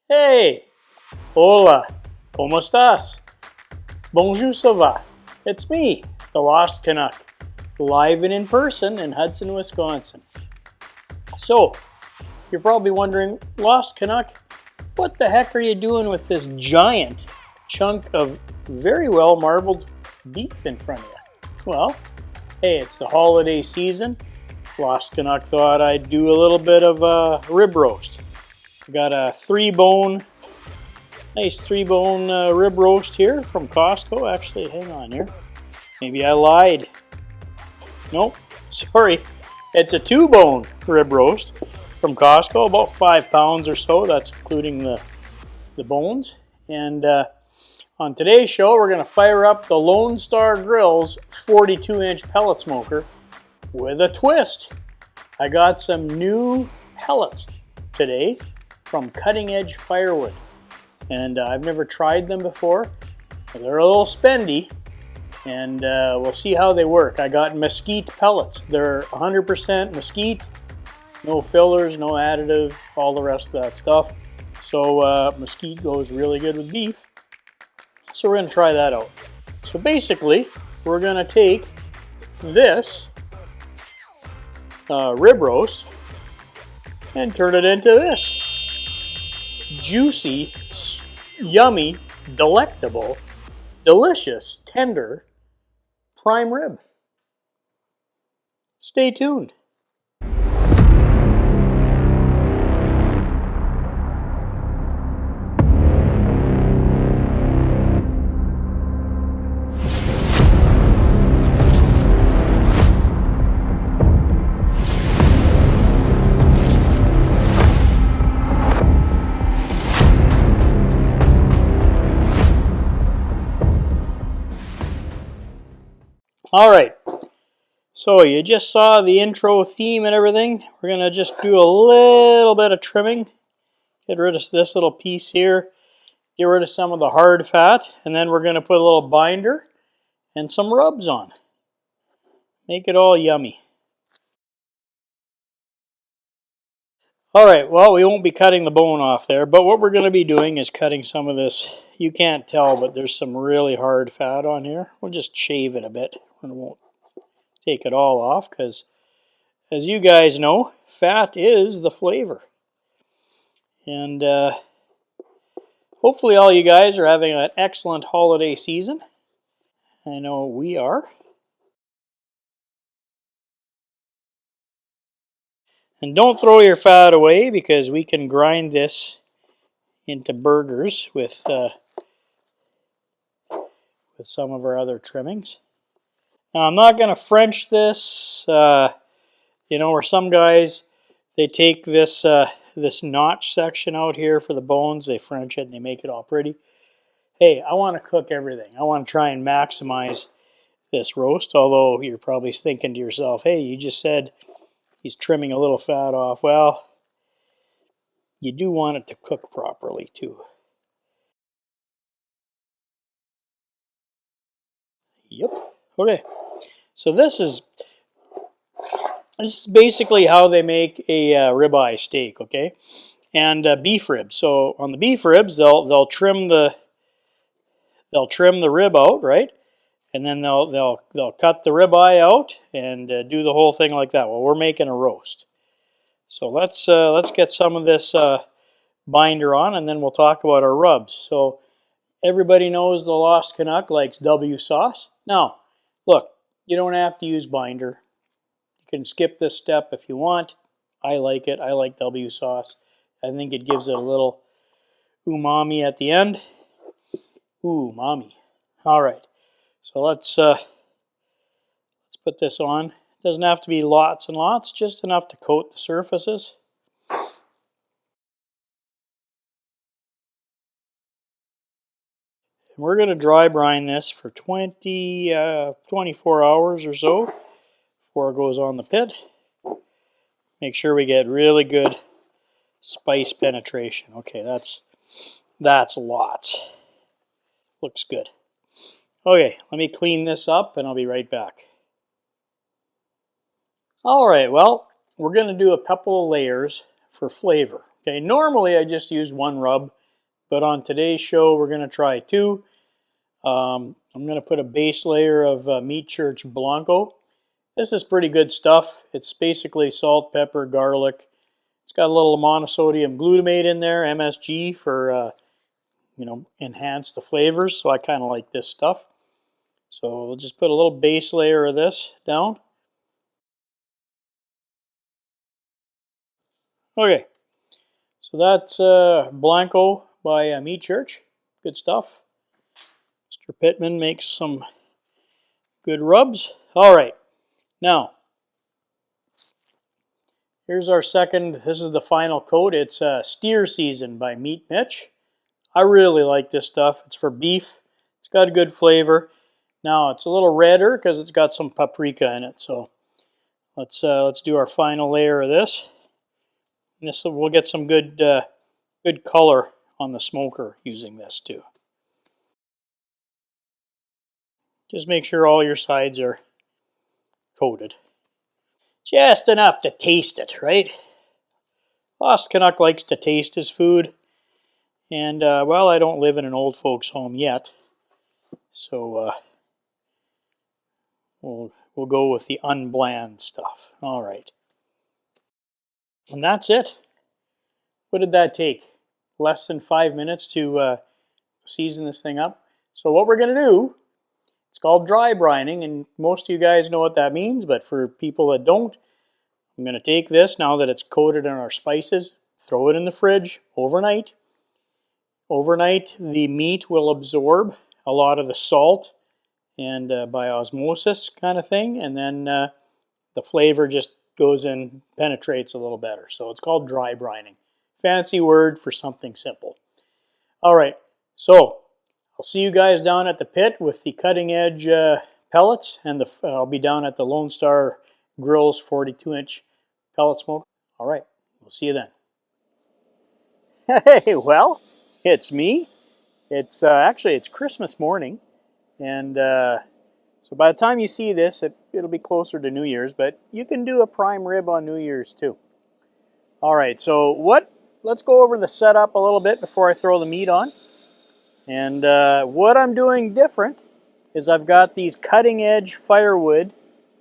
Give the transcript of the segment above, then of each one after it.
Hey! Hola! ¿Cómo estás? Bonjour, ça va? It's me, the Lost Canuck, live and in person in Hudson, Wisconsin. So, you're probably wondering, Lost Canuck, what the heck are you doing with this giant chunk of very well marbled beef in front of you? Well, hey, it's the holiday season. Lost Canuck thought I'd do a little bit of a rib roast. I got a nice three bone rib roast here from Costco. Actually, hang on here. Maybe I lied. Nope, sorry. It's a 2-bone rib roast from Costco, about 5 pounds or so. That's including the bones. And on today's show, we're going to fire up the Lone Star Grillz 42-inch pellet smoker with a twist. I got some new pellets today from Cutting Edge Firewood. And I've never tried them before. They're a little spendy, and we'll see how they work. I got mesquite pellets. They're 100% mesquite, no fillers, no additive, all the rest of that stuff. So mesquite goes really good with beef. So we're going to try that out. So basically, we're going to take this rib roast and turn it into this juicy, yummy, delectable, delicious, tender prime rib. Stay tuned. All right, so you just saw the intro theme and everything. We're going to just do a little bit of trimming. Get rid of this little piece here. Get rid of some of the hard fat. And then we're going to put a little binder and some rubs on. Make it all yummy. All right, well, we won't be cutting the bone off there, but what we're going to be doing is cutting some of this. You can't tell, but there's some really hard fat on here. We'll just shave it a bit. We won't take it all off because, as you guys know, fat is the flavor. And hopefully all you guys are having an excellent holiday season. I know we are. And don't throw your fat away because we can grind this into burgers with some of our other trimmings. Now I'm not going to French this. You know, where some guys, they take this this notch section out here for the bones, they French it and they make it all pretty. Hey, I want to cook everything. I want to try and maximize this roast, although you're probably thinking to yourself, hey, you just said he's trimming a little fat off. Well, you do want it to cook properly too. Yep. Okay. So this is basically how they make a ribeye steak, okay? And beef ribs. So on the beef ribs, they'll trim the rib out, right? And then they'll cut the ribeye out and do the whole thing like that. Well, we're making a roast. So let's get some of this binder on, and then we'll talk about our rubs. So everybody knows the Lost Canuck likes W sauce. Now, look, you don't have to use binder. You can skip this step if you want. I like it. I like W sauce. I think it gives it a little umami at the end. Umami. All right. So let's put this on. It doesn't have to be lots and lots, just enough to coat the surfaces. And we're going to dry brine this for 24 hours or so before it goes on the pit. Make sure we get really good spice penetration. Okay, that's lots. Looks good. Okay, let me clean this up and I'll be right back. All right, well, we're going to do a couple of layers for flavor. Okay, normally I just use one rub, but on today's show we're going to try two. I'm going to put a base layer of Meat Church Blanco. This is pretty good stuff. It's basically salt, pepper, garlic. It's got a little monosodium glutamate in there, MSG, for enhance the flavors. So I kind of like this stuff. So we'll just put a little base layer of this down. Okay, so that's Blanco by Meat Church. Good stuff. Mr. Pittman makes some good rubs. All right, now here's our second. This is the final coat. It's Steer Season by Meat Mitch. I really like this stuff. It's for beef. It's got a good flavor. Now it's a little redder because it's got some paprika in it. So let's do our final layer of this. And this we'll get some good color on the smoker using this too. Just make sure all your sides are coated. Just enough to taste it, right? Lost Canuck likes to taste his food. And, well, I don't live in an old folks home yet. So we'll go with the unbland stuff. All right. And that's it. What did that take? Less than 5 minutes to season this thing up. So what we're going to do, it's called dry brining, and most of you guys know what that means, but for people that don't, I'm going to take this, now that it's coated in our spices, throw it in the fridge overnight. Overnight, the meat will absorb a lot of the salt and by osmosis kind of thing, and then the flavor just goes in, penetrates a little better. So it's called dry brining. Fancy word for something simple. All right, so I'll see you guys down at the pit with the Cutting Edge pellets, and I'll be down at the Lone Star Grillz 42-inch pellet smoke. All right, we'll see you then. Hey, well, it's me. It's actually it's Christmas morning, and so by the time you see this, it'll be closer to New Year's, but you can do a prime rib on New Year's too. All right, so let's go over the setup a little bit before I throw the meat on. And what I'm doing different is I've got these Cutting Edge Firewood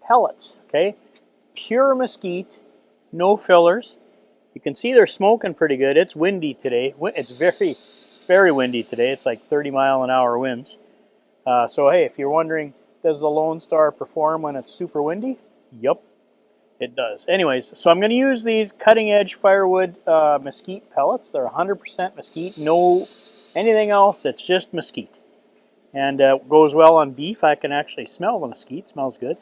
pellets, okay? Pure mesquite, no fillers. You can see they're smoking pretty good. It's windy today. It's very windy today. It's like 30-mile-an-hour winds. So hey, if you're wondering, does the Lone Star perform when it's super windy? Yup, it does. Anyways, so I'm going to use these Cutting Edge Firewood mesquite pellets. They're 100% mesquite, no anything else. It's just mesquite, and goes well on beef. I can actually smell the mesquite. It smells good.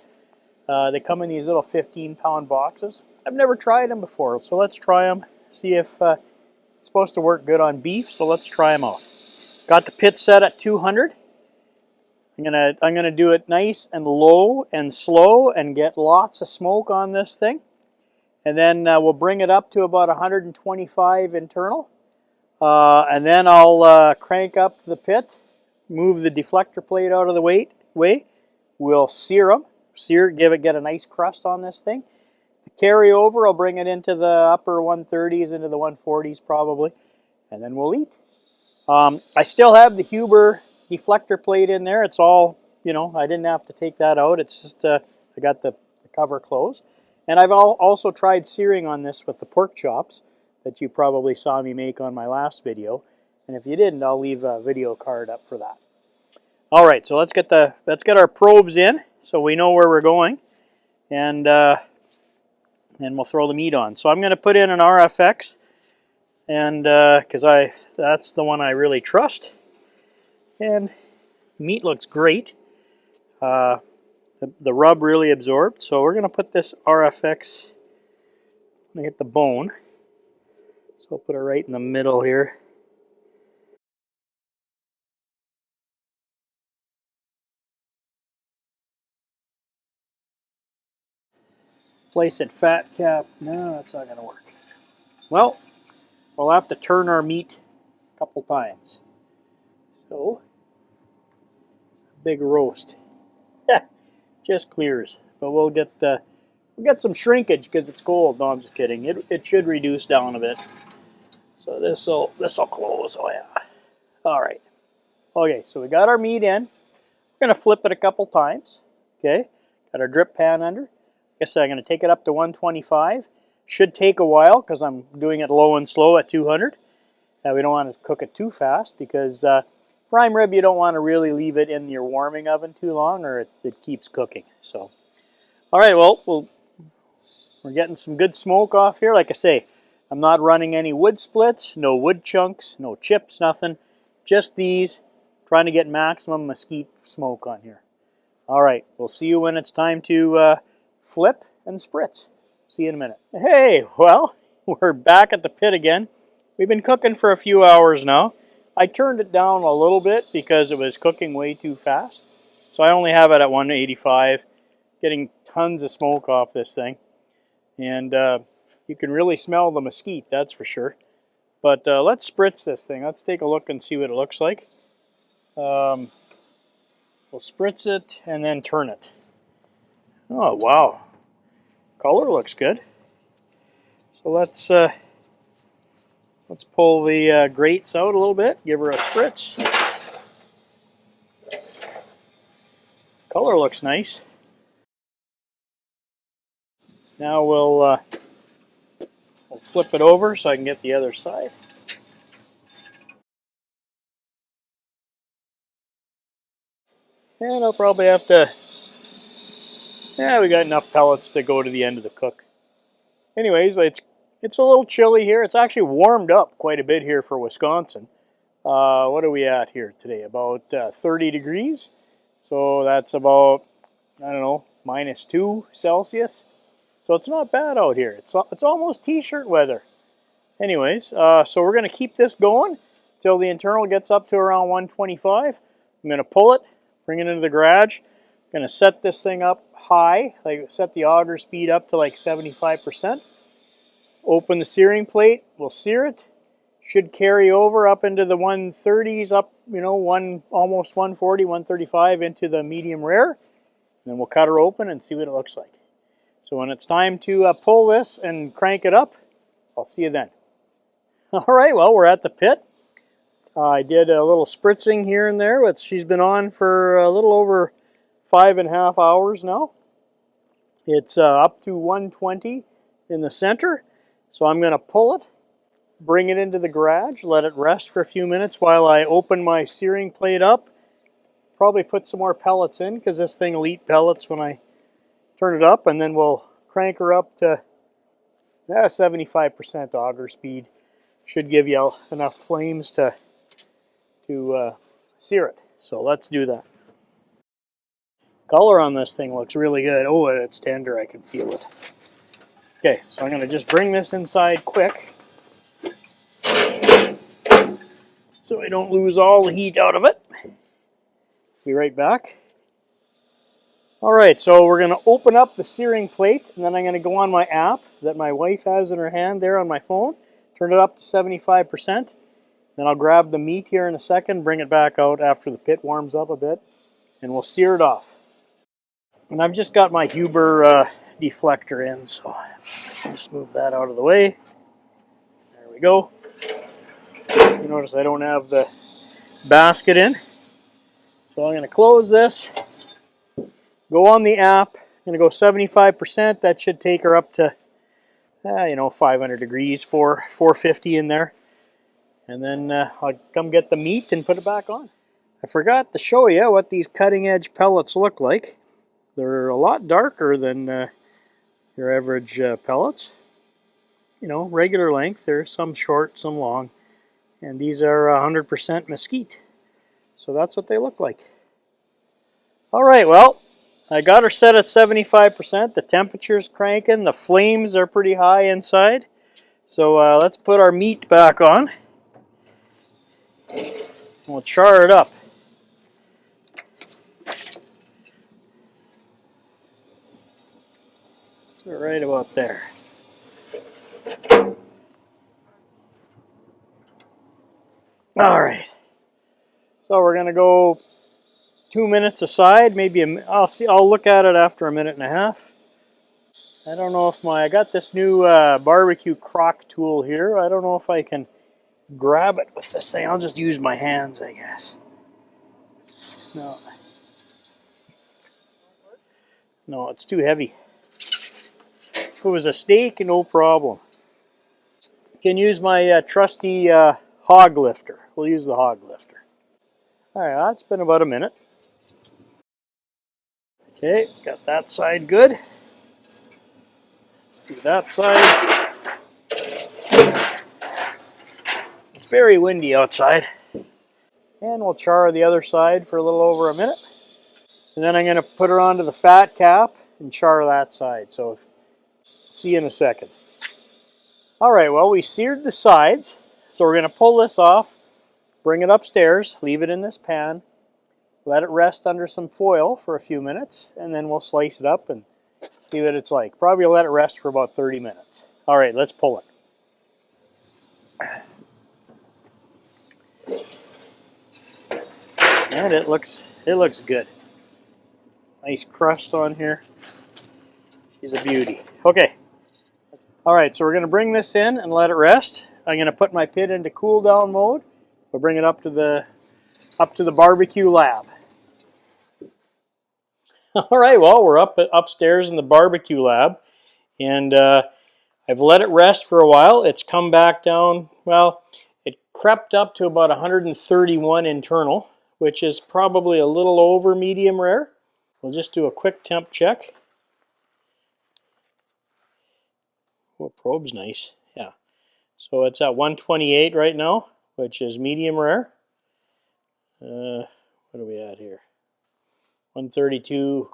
They come in these little 15-pound boxes. I've never tried them before, so let's try them. See if it's supposed to work good on beef. So let's try them out. Got the pit set at 200. I'm gonna do it nice and low and slow and get lots of smoke on this thing, and then we'll bring it up to about 125 internal, and then I'll crank up the pit, move the deflector plate out of the way. We'll sear them, get a nice crust on this thing. The carry over, I'll bring it into the upper 130s, into the 140s probably, and then we'll eat. I still have the Huber deflector plate in there. It's all, I didn't have to take that out. It's just, I got the cover closed. And I've also tried searing on this with the pork chops that you probably saw me make on my last video. And if you didn't, I'll leave a video card up for that. All right, so let's get our probes in so we know where we're going. And we'll throw the meat on. So I'm going to put in an RFX, and because that's the one I really trust. And meat looks great. The rub really absorbed. So we're going to put this RFX, I'm going to get the bone. So I'll put it right in the middle here. Place it fat cap. No, that's not going to work. Well, we'll have to turn our meat a couple times. So, big roast. Just clears. But we'll get some shrinkage because it's cold. No, I'm just kidding. It should reduce down a bit. So this'll close. Oh yeah. All right. Okay, so we got our meat in. We're gonna flip it a couple times. Okay. Got our drip pan under. Like I said, I'm gonna take it up to 125. Should take a while because I'm doing it low and slow at 200. Now we don't want to cook it too fast because prime rib, you don't want to really leave it in your warming oven too long or it keeps cooking. So, all right, well, we're getting some good smoke off here. Like I say, I'm not running any wood splits, no wood chunks, no chips, nothing. Just these, trying to get maximum mesquite smoke on here. All right, we'll see you when it's time to flip and spritz. See you in a minute. Hey, well, we're back at the pit again. We've been cooking for a few hours now. I turned it down a little bit because it was cooking way too fast. So I only have it at 185, getting tons of smoke off this thing. And you can really smell the mesquite, that's for sure. But let's spritz this thing. Let's take a look and see what it looks like. We'll spritz it and then turn it. Oh, wow. Color looks good. So let's pull the grates out a little bit, give her a spritz. Color looks nice. Now we'll flip it over so I can get the other side. And I'll probably have to, yeah, we got enough pellets to go to the end of the cook. Anyways, it's a little chilly here. It's actually warmed up quite a bit here for Wisconsin. What are we at here today? About 30 degrees. So that's about, I don't know, -2 Celsius. So it's not bad out here. It's almost t-shirt weather. Anyways, so we're going to keep this going till the internal gets up to around 125. I'm going to pull it, bring it into the garage. I'm going to set this thing up high, like set the auger speed up to like 75%. Open the searing plate, we'll sear it. Should carry over up into the 130s, up, you know, almost 140, 135 into the medium rare. And then we'll cut her open and see what it looks like. So when it's time to pull this and crank it up, I'll see you then. All right, well, we're at the pit. I did a little spritzing here and there. She's been on for a little over 5.5 hours now. It's up to 120 in the center. So I'm going to pull it, bring it into the garage, let it rest for a few minutes while I open my searing plate up. Probably put some more pellets in because this thing will eat pellets when I turn it up, and then we'll crank her up to 75% auger speed. Should give you enough flames to sear it. So let's do that. Color on this thing looks really good. Oh, it's tender. I can feel it. Okay, so I'm going to just bring this inside quick so I don't lose all the heat out of it. Be right back. All right, so we're going to open up the searing plate, and then I'm going to go on my app that my wife has in her hand there on my phone, turn it up to 75%. Then I'll grab the meat here in a second, bring it back out after the pit warms up a bit, and we'll sear it off. And I've just got my Huber deflector in, so just move that out of the way. There we go. You notice I don't have the basket in. So I'm going to close this, go on the app, I'm going to go 75%. That should take her up to, 500 degrees, 450 in there. And then I'll come get the meat and put it back on. I forgot to show you what these cutting edge pellets look like. They're a lot darker than your average pellets. You know, regular length. There's some short, some long. And these are 100% mesquite. So that's what they look like. All right, well, I got her set at 75%. The temperature's cranking. The flames are pretty high inside. So let's put our meat back on. We'll char it up. Right about there. All right. So we're going to go 2 minutes aside, maybe I'll look at it after a minute and a half. I don't know if I got this new barbecue crock tool here. I don't know if I can grab it with this thing. I'll just use my hands, I guess. No. No, it's too heavy. If it was a steak, no problem. You can use my trusty hog lifter. We'll use the hog lifter. All right, that's been about a minute. Okay, got that side good. Let's do that side. It's very windy outside. And we'll char the other side for a little over a minute. And then I'm going to put her onto the fat cap and char that side. So see you in a second. All right, well, we seared the sides. So we're going to pull this off, bring it upstairs, leave it in this pan, let it rest under some foil for a few minutes, and then we'll slice it up and see what it's like. Probably let it rest for about 30 minutes. All right, let's pull it. And it looks good. Nice crust on here. She's a beauty. Okay. All right, so we're going to bring this in and let it rest. I'm going to put my pit into cool down mode. We'll bring it up to the barbecue lab. All right, well, we're upstairs in the barbecue lab, and I've let it rest for a while. It's come back down. Well, it crept up to about 131 internal, which is probably a little over medium rare. We'll just do a quick temp check. Oh, probe's nice. Yeah. So it's at 128 right now, which is medium rare. What are we at here? 132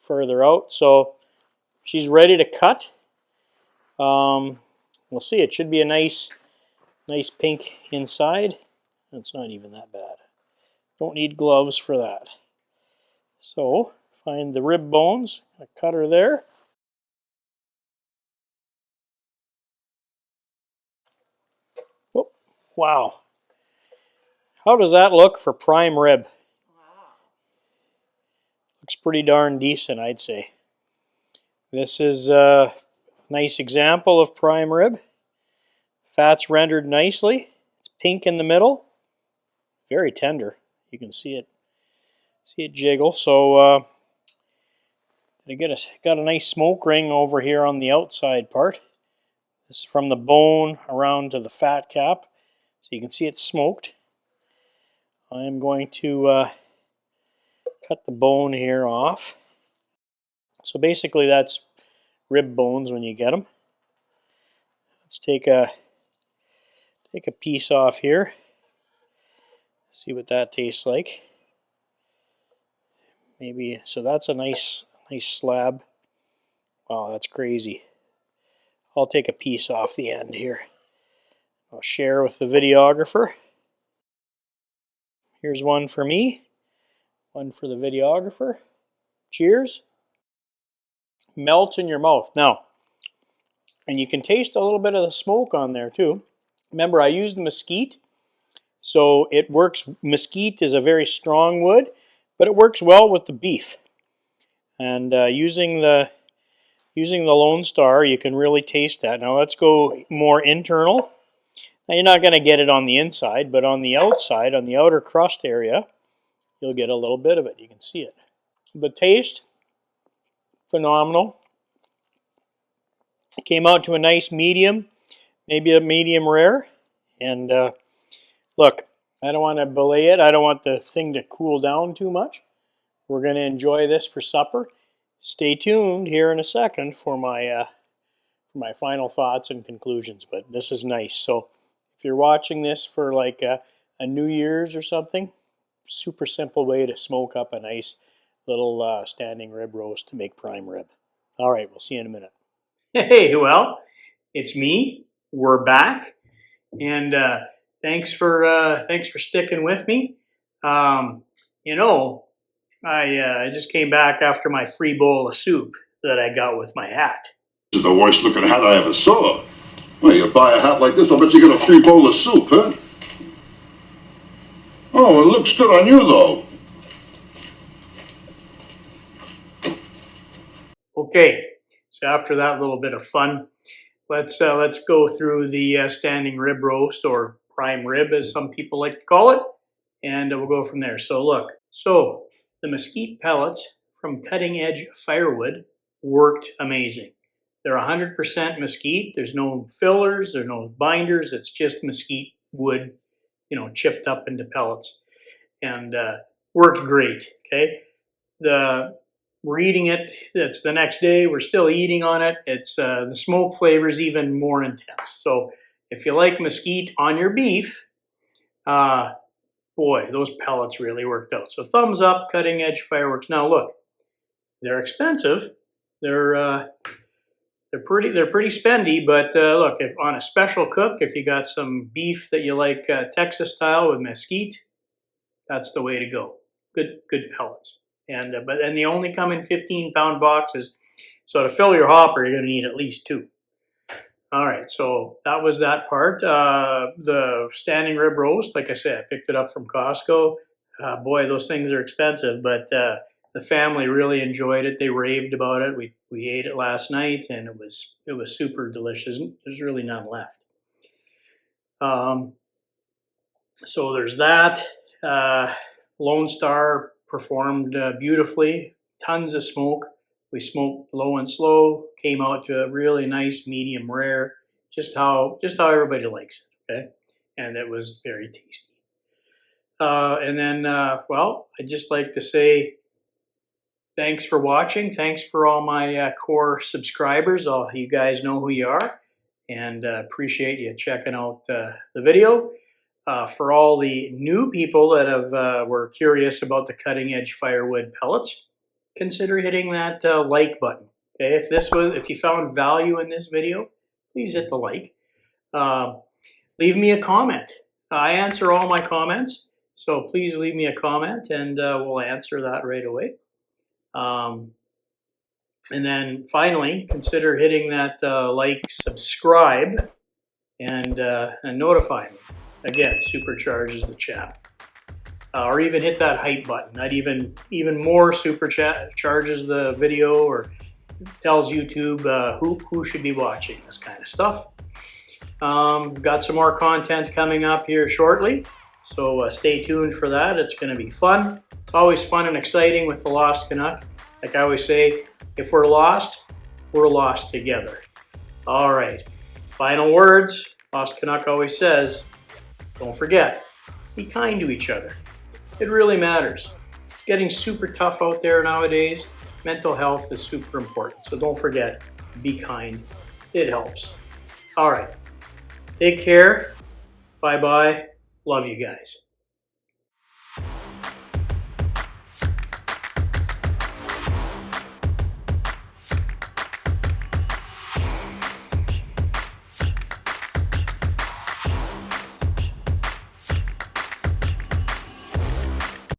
further out. So she's ready to cut. We'll see. It should be a nice pink inside. It's not even that bad. Don't need gloves for that. So find the rib bones. I cut her there. Oh, wow. How does that look for prime rib? Wow. Looks pretty darn decent, I'd say. This is a nice example of prime rib. Fat's rendered nicely. It's pink in the middle. Very tender. You can see it jiggle. So I got a nice smoke ring over here on the outside part. This is from the bone around to the fat cap. So you can see it's smoked. I am going to cut the bone here off. So basically that's rib bones when you get them. Let's take a piece off here. See what that tastes like. Maybe, so that's a nice slab. Wow, that's crazy. I'll take a piece off the end here. I'll share with the videographer. Here's one for me, one for the videographer. Cheers. Melts in your mouth. Now, and you can taste a little bit of the smoke on there too. Remember, I used mesquite, so it works. Mesquite is a very strong wood, but it works well with the beef. And using the Lone Star, you can really taste that. Now let's go more internal. Now you're not going to get it on the inside, but on the outside, on the outer crust area, you'll get a little bit of it. You can see it. The taste, phenomenal. It came out to a nice medium, maybe a medium rare. And look, I don't want to belay it. I don't want the thing to cool down too much. We're going to enjoy this for supper. Stay tuned here in a second for my final thoughts and conclusions. But this is nice. So if you're watching this for like a New Year's or something, super simple way to smoke up a nice little standing rib roast to make prime rib. All right, we'll see you in a minute. Hey, well, it's me. We're back, and thanks for sticking with me. You know, I just came back after my free bowl of soup that I got with my hat. This is the worst looking hat I ever saw. Well, you buy a hat like this, I'll bet you get a free bowl of soup, huh? Oh, it looks good on you, though. Okay, so after that little bit of fun, let's go through the standing rib roast or prime rib, as some people like to call it, and we'll go from there. So look, so the mesquite pellets from Cutting Edge Firewood worked amazing. They're 100% mesquite. There's no fillers, there's no binders. It's just mesquite wood, you know, chipped up into pellets, and worked great. Okay, we're eating it. It's the next day. We're still eating on it. It's the smoke flavor is even more intense. So if you like mesquite on your beef, boy, those pellets really worked out. So thumbs up, Cutting Edge Fireworks. Now look, they're expensive. They're pretty spendy, but look, if on a special cook, if you got some beef that you like Texas style with mesquite, that's the way to go. Good pellets. And they only come in 15-pound boxes. So to fill your hopper, you're going to need at least 2. All right, so that was that part. The standing rib roast, like I said, I picked it up from Costco. Boy, those things are expensive, but the family really enjoyed it. They raved about it. We ate it last night, and it was super delicious. There's really none left. So there's that. Lone Star performed beautifully. Tons of smoke. We smoked low and slow. Came out to a really nice medium rare. Just how everybody likes it. Okay, and it was very tasty. And then, well, I'd just like to say thanks for watching. Thanks for all my core subscribers. All you guys know who you are, and appreciate you checking out the video. For all the new people that were curious about the Cutting Edge Firewood pellets, consider hitting that like button. Okay, if you found value in this video, please hit the like. Leave me a comment. I answer all my comments, so please leave me a comment, and we'll answer that right away. And then finally, consider hitting that like, subscribe, and notify me. Again, supercharges the channel. Or even hit that hype button. That even more supercharges the video, or tells YouTube who should be watching this kind of stuff. Got some more content coming up here shortly, so stay tuned for that. It's going to be fun. It's always fun and exciting with the Lost Canuck. Like I always say, if we're lost together. All right, final words. Lost Canuck always says, don't forget, be kind to each other. It really matters. It's getting super tough out there nowadays. Mental health is super important. So don't forget, be kind. It helps. All right. Take care. Bye-bye. Love you guys.